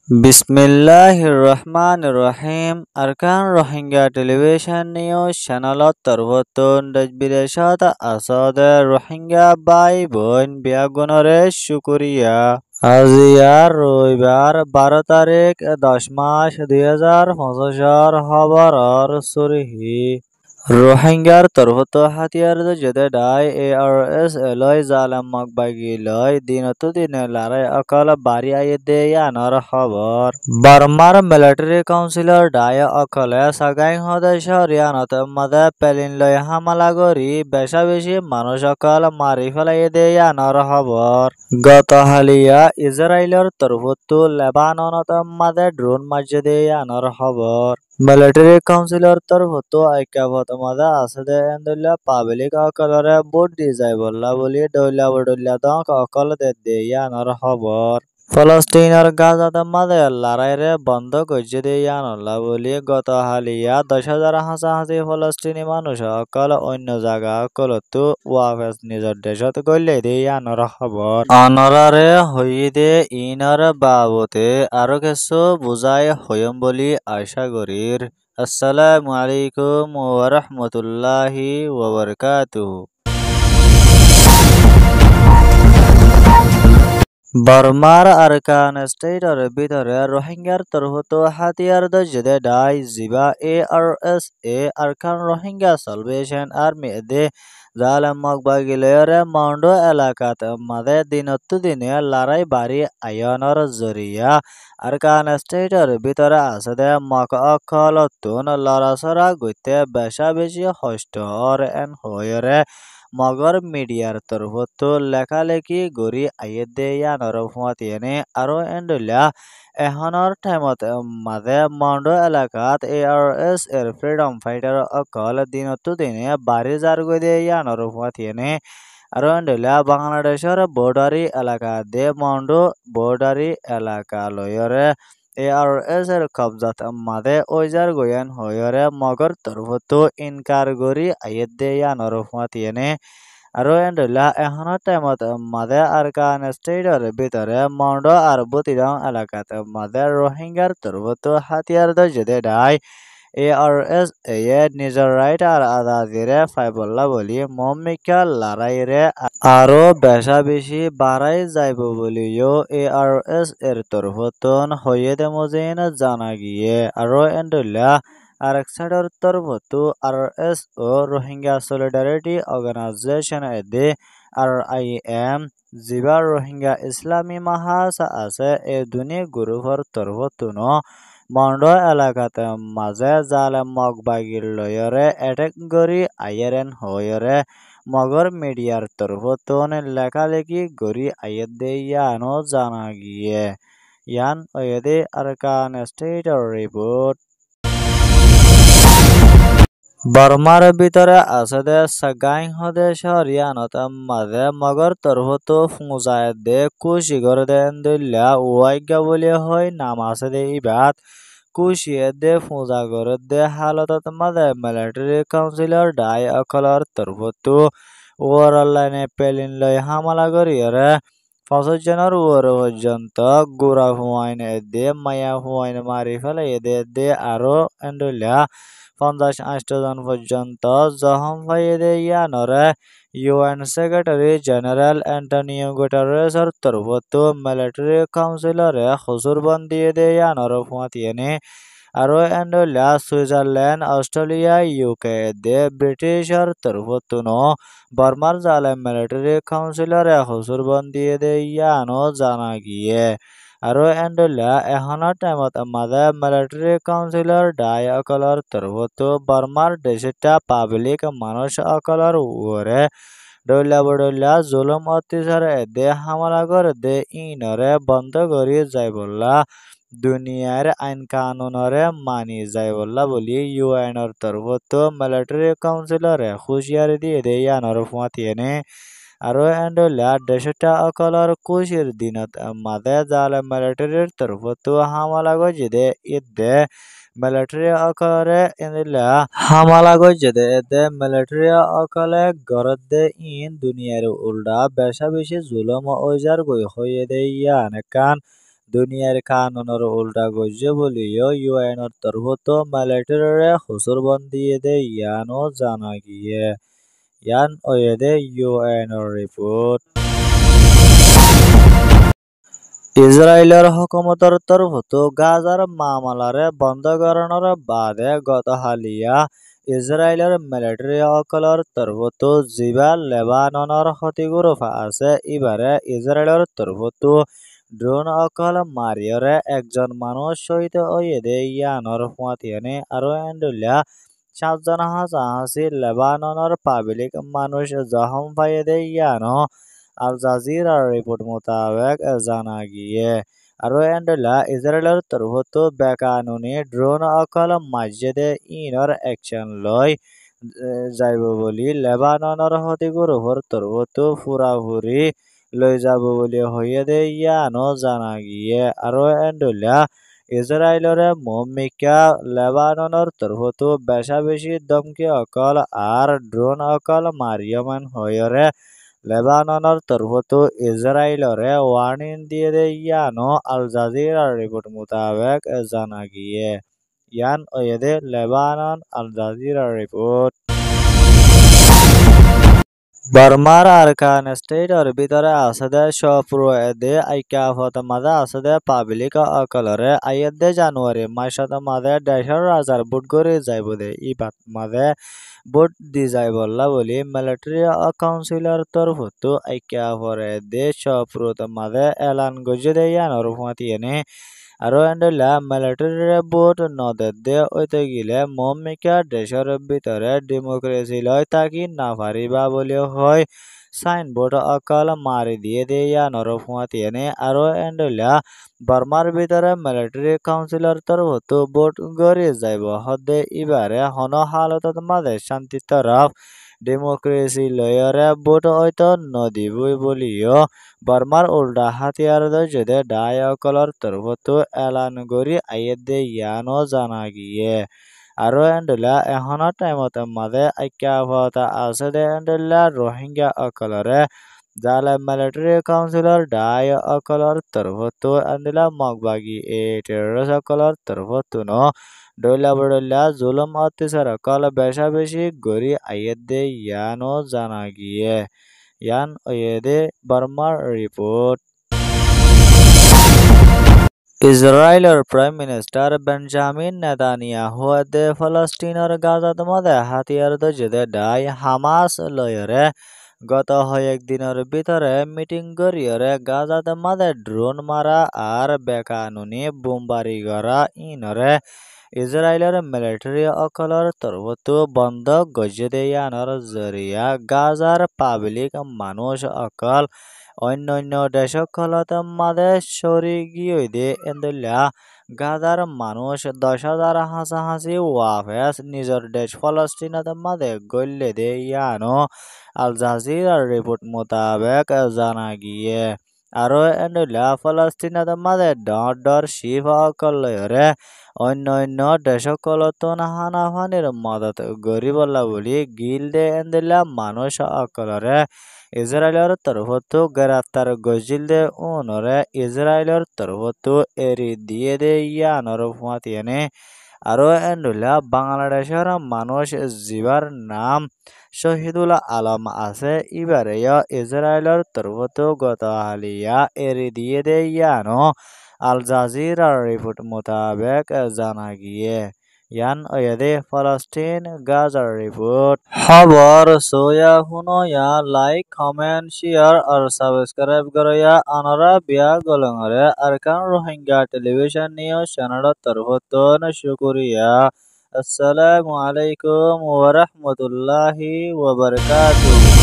Bismillahirrahmanirrahim. Arkan Rohingya Television News Channel Tarwatun Dajbideshat Asade Rohingya Bai Boin Biagunore Shukuriya. Aziyar Roibar 12 তারিখ 10 মাস 2025 খবর সুরহি রোহিঙ্গার তরফত হাতিয়ার জেদে die ARS alloy জালাম মকবাগি লয় দিনতো দিনে লারাই অকল বাড়ি আইয়ে দে ইয়ানর খবর বার্মার মিলিটারি কাউন্সিলর ডাই অকলে সাগাই হদেশ রিয়ানত মাদে পেলিন লয় হামলা গরি বেশা বেশি মানুষ অকল মারি ফেলাই দে ইয়ানর খবর গত হালিয়া ইসরায়েলের তরফত লেবাননত মাদে ড্রোন মার্জে দে ইয়ানর খবর মিলিটারি কাউন্সিলর তরফতো ঐক্যবদ্ধ মাদা আসদে এন্দুল্লা পাবলিক অকলরে ভোট দি যায় বললা বলি ডইলা দক অকল দে ইয়ানর খবর ফলস্তিনের গাজাতে মাদে লড়াইরে বন্ধ করছে দে ইয়ানল্লা বলি গত হালিয়া 10,000 হাসাহাসি ফলস্তিনি মানুষ অকল অন্য জায়গা অকলতো ওয়াফেস নিজের দেশত গলে দে ইয়ানর খবর অনরারে হইদে ইনর বাবতে আরো কিছু বুঝাই হইম বলি আশা করির আসসালামু আলাইকুম ওয়া রাহমাতুল্লাহি ওয়া বারাকাতুহু বার্মার আরকান স্টেটের ভিতরে রোহিঙ্গার তরফত হাতিয়ার দজদে ডাই জিবা ARS Arakan Rohingya salvation army দে জালাম মকবাগিলেরে মাউন্ডো এলাকাত মাদে দিনত্তু দিনে লড়াই বাড়ি আয়নর জরিয়া আরকান স্টেটের ভিতরে আসদে মক অকলতুন লড়াছড়া গইতে বেশা বেশি কষ্ট এন হয়রে মগর মিডিয়ার তরফত লেখালেখি গড়ি আইয়ে দে ইয়ানর ফুয়াতিয়েনে আরো এন্ডুলিয়া এহনর টাইমত মাদে মাউন্ডো এলাকাত ARS এর ফ্রিডম ফাইটার অকল দিনতো দিনে বাড়ি জার গই দে ইয়ানর ফুয়াতিয়েনে আরো এন্ডুলিয়া বাংলাদেশের বর্ডারি এলাকা দে মাউন্ডো বর্ডারি এলাকা লয়রে ARS এর কবজাত মাদে ওইজার গয়ান হয়রে মগর তরফত ইনকার গরি আইয়ে দে ইয়ানর ফুয়াতিয়েনে আরো এন্ডুল্লাহ এখনো টাইমত মাদে আরকান স্টেটের ভিতরে মাউন্ডো আর বতিরং এলাকাত মাদে রোহিঙ্গার তরফত হাতিয়ার দজদে ডাই ARS নিজের রাইট আর আদাদিরে ফাইবল্লা বলি মমিকা লড়াইরে আরো বেশা বেশি বাড়াই যাইব বলিও ARS এর তরফতন হইয়ে মজিন জানা গিয়ে আরো এন্ডুল্লাহ আরেক সাইডের তরফতো RS ও রোহিঙ্গা সলিডারিটি অর্গানাইজেশন এদে RIM জিবা রোহিঙ্গা ইসলামী মাহাসা আছে এ দুনি গ্রুপের তরফতুন মন্ডো এলাকাতে মাঝে জালে মগবাগির লয়রে অ্যাটাক গরি আইয়েরেন হয়রে মগর মিডিয়ার তরফতুন লেখালেখি গরি আইয়ে দে ইয়ানো জানা গিয়ে ইয়ান ওয়েদে আরকান স্টেটের রিপোর্ট বর্মার ভিতরে আসদে সাগাই হদে শহরিয়ানত মাঝে মগর তরফত ফুজায় দে কুশিগর দে এন্দুল্লা ওয়াইগা বলে হয় নাম আসদে ইবাদ কুশিয়ে দে ফুজা গর দে হালতত মাঝে মিলিটারি কাউন্সিলর ডাই অকলর তরফত ওয়ারলাইনে পেলিন লয় হামলা করিয়রে ৫০ জনের ওর পর্যন্ত গুড়া হুয়াইন দে মায়া হুয়াইন মারি ফেলে দে আরো এন্ডুল্লা ৫০-৮০ জন পর্যন্ত জখম হয়ে দে ইয়ানরে UN সেক্রেটারি জেনারেল অ্যান্টনিও গুটারেসের তরফত মিলিটারি কাউন্সিলরে হুজুরবন্দি দে ইয়ানর ফুয়াতিয়েনে আরো এন্ডুল্লা সুইজারল্যান্ড অস্ট্রেলিয়া UK দে ব্রিটিশের তরফতুন বর্মার জালে মিলিটারি কাউন্সিলরে হুজুরবন্দি দে ইয়ানো জানা গিয়ে আরো এন্ডুল্লা এখনো টাইমত মাদে মিলিটারি কাউন্সিলর ডাই অকলর তরফত বর্মার দেশটা পাবলিক মানুষ অকলর উরে ডইলা জুলুম অত্যাচার দে হামলা করে দে ইনরে বন্ধ করি যাই বললা দুনিয়ার আইন কানুনরে মানি যাই বললা বলি UN তরফত মিলিটারি কাউন্সিলরে হুঁশিয়ারি দিয়ে দে ইয়ানর ফুয়াতিয়েনে আরো এন্ডুল্লা দেশটা অকলর কুশির দিনত মাদে জালে মিলিটারির তরফত হামলা গজিদে ইদে মিলিটারি অকলরে এন্ডুল্লা হামলা গজিদে ইদে মিলিটারি অকলে গরদ দে ইন দুনিয়ার উল্টা বেশা বেশি জুলুম ওইজার গই হইয়ে দে ইয়ান কান দুনিয়ার কানুনের উল্টা গজ্জে বলিও ইউএনের তরফতো মিলিটারিরে হুসুরবন্দি দে ইয়ানো জানা গিয়ে ইয়ান ওয়েদে ইউএনের রিপোর্ট ইসরায়েলের হুকুমতের তরফতো গাজার মামলারে বন্ধ করানোর বাদে গত হালিয়া ইসরায়েলের মিলিটারি অকলর তরফতো জিবা লেবাননের ক্ষতিগ্রস্ত আছে এবারে ইসরায়েলের তরফতো ড্রোন অকল মারিয়রে একজন মানুষ শহীদ হয়ে দে ইয়ানর ফুয়াতিয়ানে আরো এন্ডুলিয়া 7 জন হাসাহাসি লেবাননের পাবলিক মানুষ জখম পাইয়ে দে ইয়ানো আল জাজিরার রিপোর্ট মোতাবেক জানা গিয়ে আরো এন্ডলা ইসরায়েলের তরফতো বেকানুনি ড্রোন অকল মসজিদে ইনর অ্যাকশন লয় যাইব বলি লেবাননের ক্ষতিগ্রস্তর তরফতো পুরাপুরি লই যাব বলি হইয়ে দে ইয়ানো জানা গিয়ে আরো এন্ডলা ইসরায়েলরে মমিকা লেবাননের তরফতো বেশা বেশি দমকি অকল আর ড্রোন অকল মারিয়মান হয়রে লেবাননের তরফতো ইসরায়েলরে ওয়ার্নিং দিয়ে দে ইয়ানো আল জাজিরার রিপোর্ট মোতাবেক জানা গিয়ে ইয়ান ওয়েদে লেবানন আল জাজিরার রিপোর্ট বর্মার আরকান স্টেটর ভিতরে আছে দে সপ্রদে ঐক্যফত মাঝে আছে দে পাবলিক অকলরে আইয়দে জানুয়ারি মাসত মাঝে দেশের রাজার বুট করে যাইব দে ইবাত মাঝে বুট দি যাইবল্লা বলি মিলিটারি কাউন্সিলর তরফতো ঐক্যফরে দে সপ্রদ মাঝে এলান গজে দে ইয়ানোর ফাতিয়ানে আরো এন্ডলা মিলিটারি বুট নদে দে ওইতে গিলে মমিকা দেশের ভিতরে ডেমোক্রেসি লয় তাকি না পারিবা বলে হয় সাইনবোর্ড অকাল মারি দিয়ে দে ইয়ানোর ফুয়াতিয়ানে আরো এন্ডলা বর্মার ভিতরে মিলিটারি কাউন্সিলর তরফতো বুট গড়িয়ে যাইব হদে ইবারে হন হালতত মাঝে শান্তি তরফ ডেমোক্রেসি লয়রে বুট হয়তো নদিবই বলিও বর্মার উল্টা হাতিয়ার যদি ডাই অকলর তরফতো এলান গড়ি আইয়ে ইয়ানো জানা গিয়ে আরো এন্ডলা এখনো টাইমত মাঝে ঐক্যফত আছে দে এন্ডলা রোহিঙ্গা অকলরে জালে মিলিটারি কাউন্সিলর ডাই অকলর তরফতো এন্ডলা মগবাগি টেররিস্ট অকলর তরফতো ন ডইলা বড়লা জুলুম অত্যাচার অকল বেশা বেশি গড়ি আইয়ে ইয়ানো জানা গিয়ে ইয়ান ওয়েদে বর্মার রিপোর্ট ইসরায়েলের প্রাইম মিনিস্টার বেঞ্জামিন নেতানিয়াহু দে ফলস্তিনের গাজাত মধ্যে হাতিয়ার দজে ডাই হামাস লয়রে গত কয়েকদিনের ভিতরে মিটিং করিয়রে গাজাত মাঝে ড্রোন মারা আর বেকানুনি বোমবারি করা ইনরে ইসরায়েলের মিলিটারি অকলর তরফতো বন্ধ গজে দেয়ানোর জরিয়া গাজার পাবলিক মানুষ অকল অন্যান্য দেশকলত মাঝে সরি গিয়ে দে এন্দুল্লা গাজার মানুষ 10,000 হাসাহাসি ওয়াফেস নিজের দেশ ফলস্তিনত মাঝে গল্লে দে ইয়ানো আল জাজিরার রিপোর্ট মোতাবেক জানা গিয়ে আরো এন্ডুল্লা ফলস্তিনত মাঝে ডর শিফ অকলরে অন্যান্য দেশকলত হানাহানির মদত গরিবল্লা বলি গিল দে এন্দুল্লা মানুষ অকলরে ইসরায়েলের তরফতো গ্রেফতার গজিল দে উনরে ইসরায়েলের তরফতো এরি দিয়ে দে ইয়ানোর ফাতিয়ানে আরো এন্ডুলা বাংলাদেশের মানুষ জিবার নাম শহীদুল আলম আছে এবারে ইসরায়েলের তরফতো গত হালিয়া এরি দিয়ে দে ইয়ানো আল জাজিরার রিপোর্ট মোতাবেক জানা গিয়ে ইয়ান ওয়েদে ফলস্তিন গাজার রিপোর্ট খবর সোয়া হুনয়া লাইক কমেন্ট শেয়ার আর সাবস্ক্রাইব করয়া আনারা বিয়া গলংরে Arakan Rohingya television news channel তরফতন শুকরিয়া আসসালামু আলাইকুম ওয়া রাহমাতুল্লাহি ওয়া বারাকাতুহু।